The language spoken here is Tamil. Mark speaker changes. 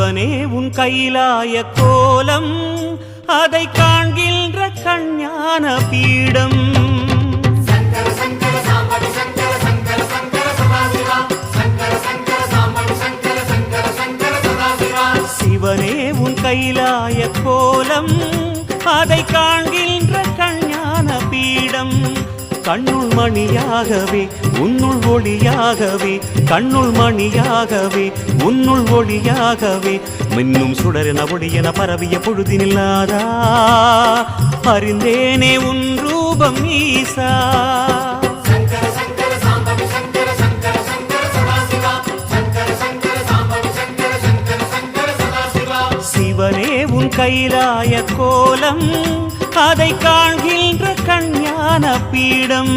Speaker 1: சிவனே உன் கைலாய கோலம் அதை காண்கின்ற கஞ்ஞான பீடம் சிவனே உன் கைலாய கோலம் அதை காண்கின்ற கஞ்ஞான பீடம் கண்ணுள் மணியாகவே உன்னுள் ஒளியாகவே கண்ணுள் மணியாகவே உன்னுள் ஒளியாகவே மின்னும் சுடரென ஒளியென பரவிய பொழுதினில்லாதா அறிந்தேனே உன் ரூபம் ஈசா சிவனே உன் கைலாய கோலம் அதை காண்கின்ற கஞ்ஞான பீடம்